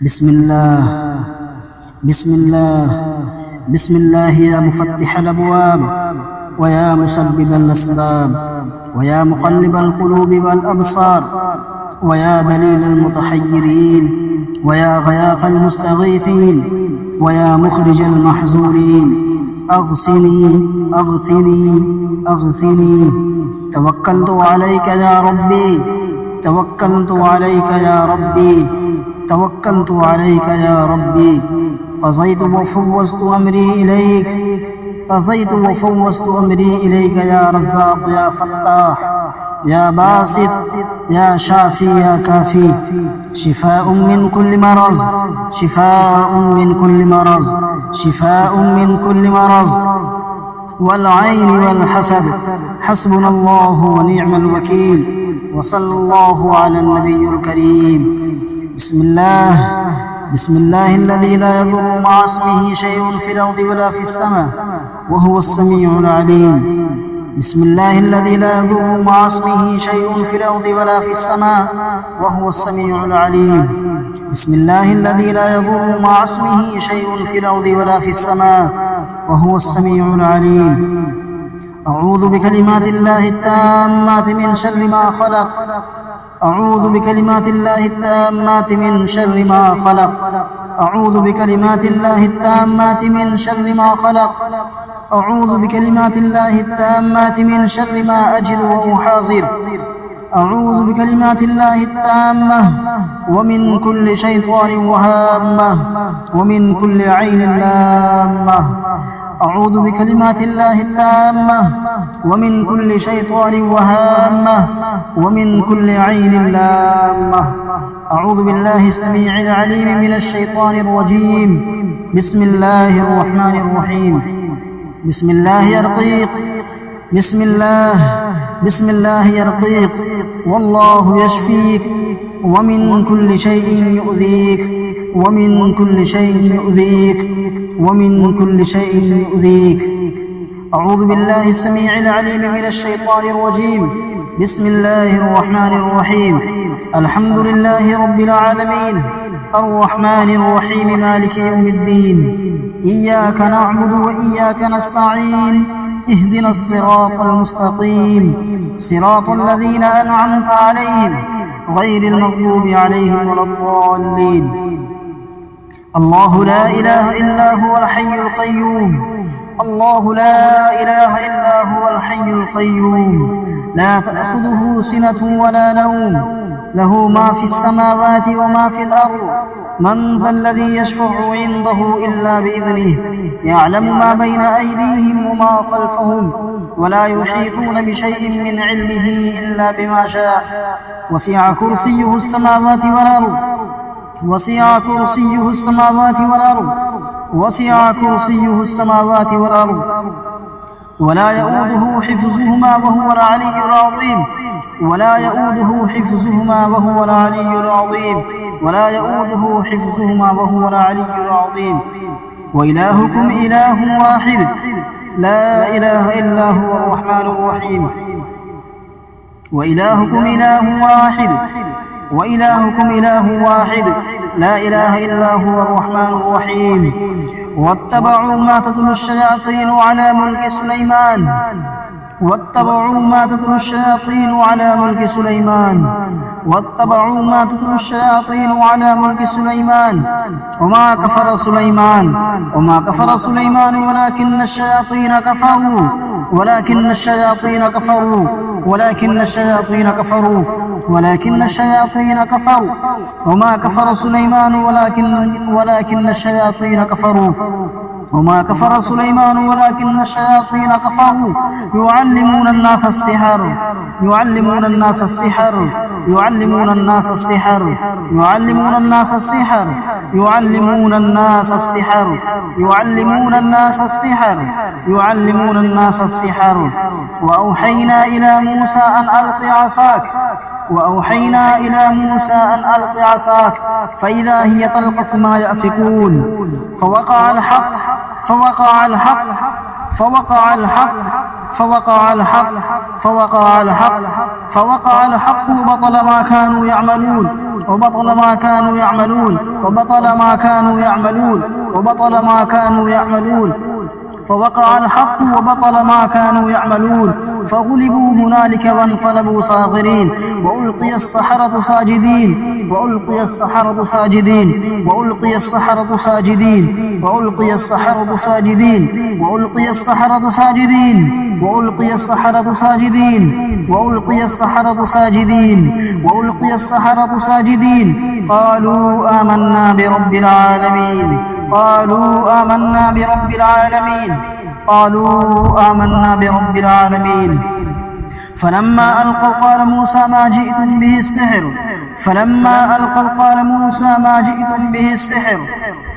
بسم الله بسم الله بسم الله يا مفتح الأبواب ويا مسبب الأسباب ويا مقلب القلوب والأبصار ويا دليل المتحيرين ويا غياث المستغيثين ويا مخرج المحزونين أغثني أغثني أغثني توكلت عليك يا ربي توكلت عليك يا ربي توكلت عليك يا ربي قضيت وفوضت أمري إليك قضيت وفوضت أمري إليك يا رزاق يا فتاح يا باسط يا شافي يا كافي شفاء من كل مرض شفاء من كل مرض شفاء من كل مرض والعين والحسد حسبنا الله ونعم الوكيل وصلى الله على النبي الكريم بسم الله الذي لا يضر مع اسمه شيء في الأرض ولا في السماء وهو السميع العليم بسم الله الذي لا يضر مع اسمه شيء في الأرض ولا في السماء وهو السميع العليم بسم الله الذي لا يضر مع اسمه شيء في الأرض ولا في السماء وهو السميع العليم أعوذ بكلمات الله التامات من شر ما خلق أعوذ بكلمات الله التامات من شر ما خلق أعوذ بكلمات الله التامات من شر ما خلق أعوذ بكلمات الله التامات من شر ما أجد وأحاذر أعوذ بكلمات الله التامة ومن كل شيطان وهامة ومن كل عين لامة أعوذ بكلمات الله التامة ومن كل شيطان وهامة ومن كل عين لامة أعوذ بالله السميع العليم من الشيطان الرجيم بسم الله الرحمن الرحيم بسم الله يرقيق بسم الله يرقيك والله يشفيك ومن كل شيء يؤذيك ومن كل شيء يؤذيك ومن كل شيء يؤذيك أعوذ بالله السميع العليم من الشيطان الرجيم بسم الله الرحمن الرحيم الحمد لله رب العالمين الرحمن الرحيم مالك يوم الدين إياك نعبد وإياك نستعين اهدنا الصراط المستقيم صراط الذين أنعمت عليهم غير المغضوب عليهم ولا الضالين الله لا إله إلا هو الحي القيوم الله لا إله إلا هو الحي القيوم لا تأخذه سنة ولا نوم له ما في السماوات وما في الأرض من ذا الذي يشفع عنده إلا بإذنه يعلم ما بين أيديهم وما خلفهم ولا يحيطون بشيء من علمه إلا بما شاء وسع كرسيه السماوات والأرض وسع كرسيه السماوات والأرض وسع كرسيه السماوات والأرض ولا يؤوده حفظهما وهو العلي العظيم ولا يؤوده حفظهما وهو العلي العظيم ولا يؤوده حفظهما وهو العلي العظيم وإلهكم إله واحد لا إله إلا هو الرحمن الرحيم وإلهكم إله واحد وإلهكم إله واحد لا إله إلا هو الرحمن الرحيم واتبعوا ما تتلو الشياطين على ملك سليمان واتبعوا ما تتلو الشياطين على ملك سليمان واتبعوا ما تتلو الشياطين على ملك سليمان وما كفر سليمان ولكن الشياطين كفروا ولكن الشياطين كفروا وما كفر سليمان ولكن الشياطين كفروا وما كفر سليمان ولكن الشياطين كفروا يعلمون الناس السحر يعلمون الناس السحر يعلمون الناس السحر يعلمون الناس السحر يعلمون الناس السحر يعلمون الناس السحر يعلمون الناس السحر وأوحينا إلى موسى أن ألق عصاك وأوحينا إلى موسى أن ألق عصاك فإذا هي تلقف ما يأفكون فوقع الحق فوقع الحق فوقع الحق فوقع الحق فوقع الحق وبطل ما كانوا يعملون وبطل ما كانوا يعملون وبطل ما كانوا يعملون وبطل ما كانوا يعملون فوقع الحق وبطل ما كانوا يعملون فغلبوا هنالك وانقلبوا صاغرين وألقي السحرة ساجدين وألقي السحرة ساجدين وألقي السحرة ساجدين وألقي السحرة ساجدين وألقي السحرة ساجدين وألقي السحرة ساجدين وألقي السحرة ساجدين وألقي السحرة ساجدين قالوا آمنا برب العالمين قالوا آمنا برب العالمين قالوا آمنا برب العالمين فلما ألقوا قال موسى ما جئتم به السحر فلما ألقوا قال موسى ما جئتم به السحر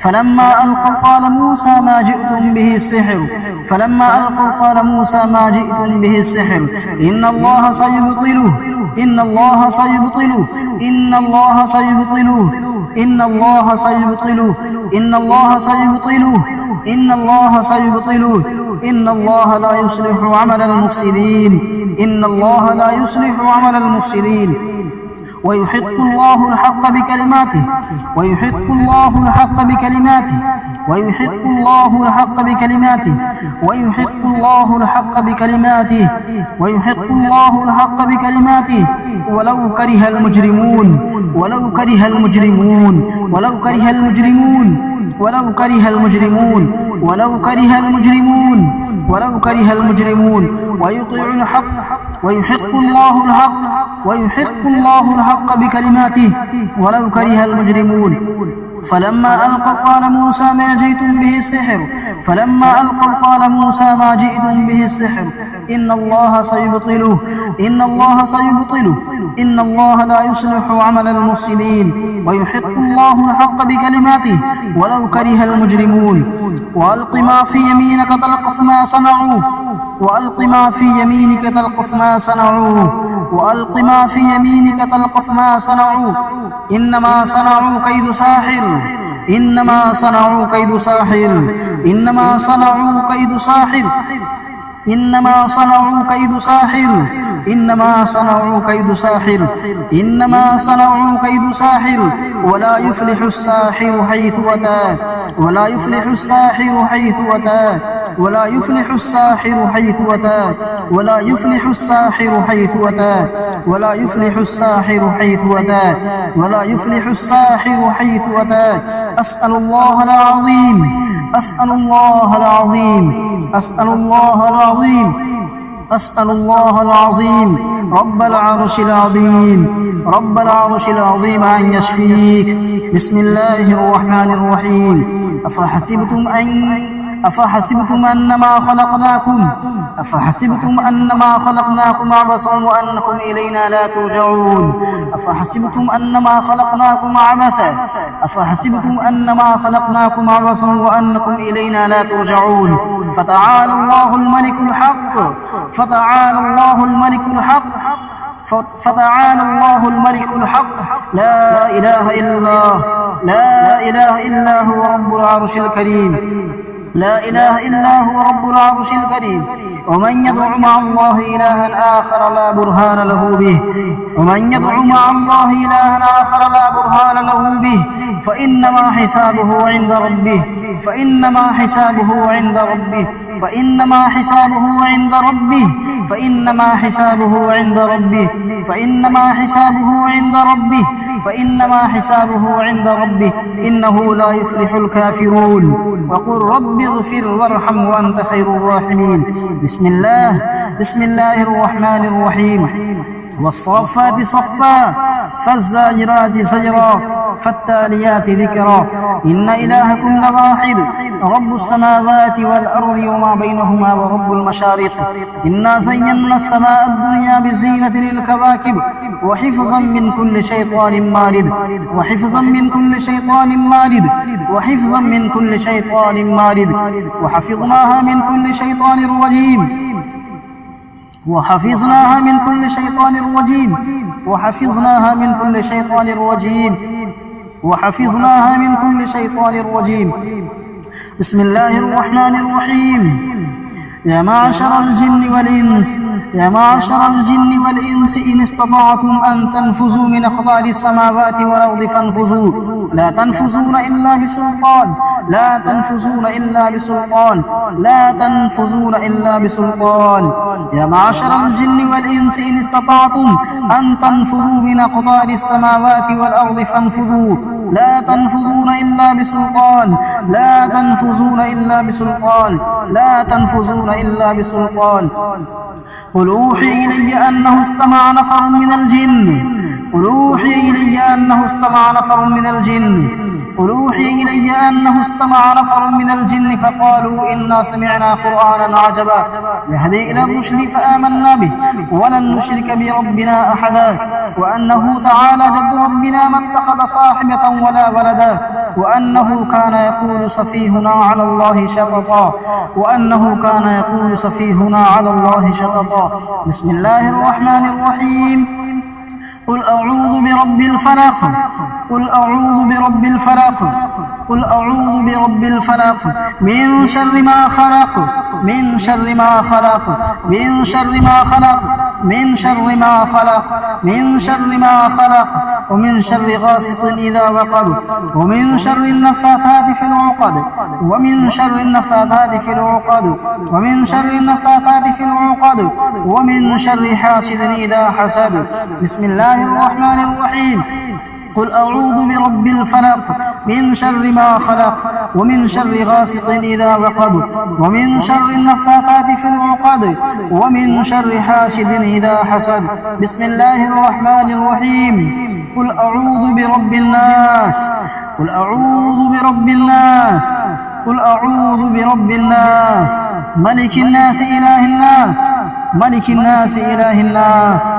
فلما ألقوا قال موسى ما جئتم به السحر فلما ألقوا قال موسى ما جئتم به السحر إن الله سيبطله إن الله سيبطله إن الله سيبطله إن الله سيبطله إن الله سيبطله إن الله سيبطله إن الله لا يصلح عمل المفسدين إن الله لا يصلح عمل المفسدين ويحق الله الحق بكلماته ويحق الله الحق بكلماته ويحق الله الحق بكلماته ويحق الله الحق بكلماته ويحق الله الحق بكلماته ولو كره المجرمون ولو كره المجرمون ولو كره المجرمون ولو كره المجرمون ولو كره المجرمون ولو كره المجرمون ويطيع الحق ويحق الله الحق ويحق الله الحق بكلماته ولو كره المجرمون فلما ألقوا قال موسى ما جئتم به السحر فلما ألقوا قال موسى ما جئتم به السحر إن الله سيبطله إن الله سيبطله إن الله لا يصلح عمل المفسدين ويحق الله الحق بكلماته ولو كره المجرمون وألق ما في يمينك تلقف ما صنعوا وألق ما في يمينك تلقف ما صنعوا وألق ما في يمينك تلقف ما صنعوا إنما صنعوا كيد ساحر إنما صنعوا كيد ساحر إنما صنعوا كيد ساحر إنما صنعوا كيد ساحر إنما صنعوا كيد ساحر إنما صنعوا كيد ساحر ولا يفلح الساحر حيث أتى ولا يفلح الساحر حيث أتى ولا يفلح الساحر حيث أتى ولا يفلح الساحر حيث أتى ولا يفلح الساحر حيث أتى ولا يفلح الساحر حيث أتى أسأل الله العظيم أسأل الله العظيم أسأل الله العظيم أسأل الله العظيم رب العرش العظيم رب العرش العظيم أن يشفيك. بسم الله الرحمن الرحيم. أفحسبتم أنما خلقناكم عبثا وأنكم إلينا لا ترجعون. أفحسبتم أنما خلقناكم عبثا وأنكم إلينا لا ترجعون. فتعالى الله الملك الحق فتعالى الله الملك الحق فتعالى الله الملك الحق لا إله إلا هو رب العرش الكريم. لا إله إلا هو رب العرش الكريم. ومن يدع مع الله إلها آخر لا برهان له به ومن يدع مع الله إلها آخر لا برهان له به فإنما حسابه عند ربه فإنما حسابه عند ربه فإنما حسابه عند ربه فإنما حسابه عند ربه فإنما حسابه عند ربه فإنما حسابه عند ربه إنه لا يفلح الكافرون. وقل رب اغفر وارحم وأنت خير الراحمين. بسم الله الرحمن الرحيم. والصافات صفا فالزاجرات زجرا فالتاليات ذكرا إن إلهكم لواحد رب السماوات والأرض وما بينهما ورب المشارق. إنا زينا السماء الدنيا بزينة للكواكب وحفظا من كل شيطان مارد وحفظا من كل شيطان مارد وحفظا من كل شيطان مارد وحفظناها من كل شيطان رجيم وحفظناها من كل شيطان رجيم وحفظناها من كل شيطان رجيم وحفظناها من كل شيطان رجيم. بسم الله الرحمن الرحيم. يا معشر الجن والإنس يا معشر الجن والإنس إن استطعتم أن تنفذوا من أقطار السماوات والأرض فانفذوا لا تنفذون إلا بسلطان لا تنفذون إلا بسلطان لا تنفذون إلا بسلطان يا معشر الجن والإنس إن استطعتم أن تنفذوا من أقطار السماوات والأرض فانفذوا لا تنفذون إلا بسلطان لا تنفذون إلا بسلطان لا تنفذون إلا بسلطان قل أوحي إلي أنه استمع نفر من الجن قل أوحي إلي أنه استمع نفر من الجن قل أوحي إلي أنه استمع نفر من الجن فقالوا إنا سمعنا قرآنا عجبا يهدي إلى الرشد فآمنا به ولن نشرك بربنا أحدا وأنه تعالى جد ربنا ما اتخذ صاحبة ولا ولدا وأنه كان يقول سفيهنا على الله شططا وأنه كان يقول سفيهنا على الله شططا بسم الله الرحمن الرحيم قل أعوذ برب الفلق قل أعوذ برب الفلق قل أعوذ برب الفلق من شر ما خلق من شر ما خلق من شر ما خلق من شر ما خلق من شر ما خلق ومن شر غاسق إذا وقب ومن شر النفاثات في العقد ومن شر النفاثات في العقد ومن شر النفاثات في العقد ومن شر حاسد إذا حسد بسم الله الرحمن الرحيم قل أعوذ برب الفلق من شر ما خلق ومن شر غاسق إذا وقب ومن شر النفاثات في العقد ومن شر حاسد إذا حسد بسم الله الرحمن الرحيم قل أعوذ برب الناس قل أعوذ برب الناس قل أعوذ برب الناس ملك الناس إله الناس ملك الناس إله الناس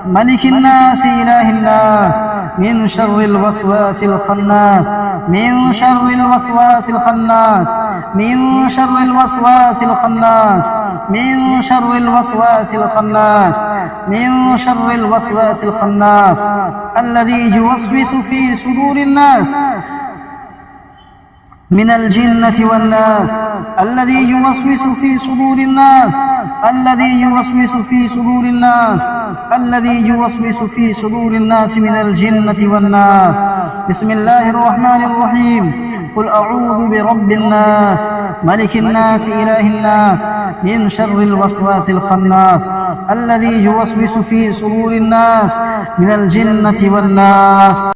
ملك الناس إله الناس من شر الوسواس الخناس من شر الوسواس الخناس من شر الوسواس الخناس من شر الوسواس الخناس من شر الوسواس الخناس الذي يوسوس في صدور الناس من الجنة والناس الذي يوسوس في صدور الناس الذي يوسوس في صدور الناس الذي يوسوس في صدور الناس من الجنة والناس بسم الله الرحمن الرحيم قل أعوذ برب الناس ملك الناس إله الناس من شر الوسواس الخناس الذي يوسوس في صدور الناس من الجنة والناس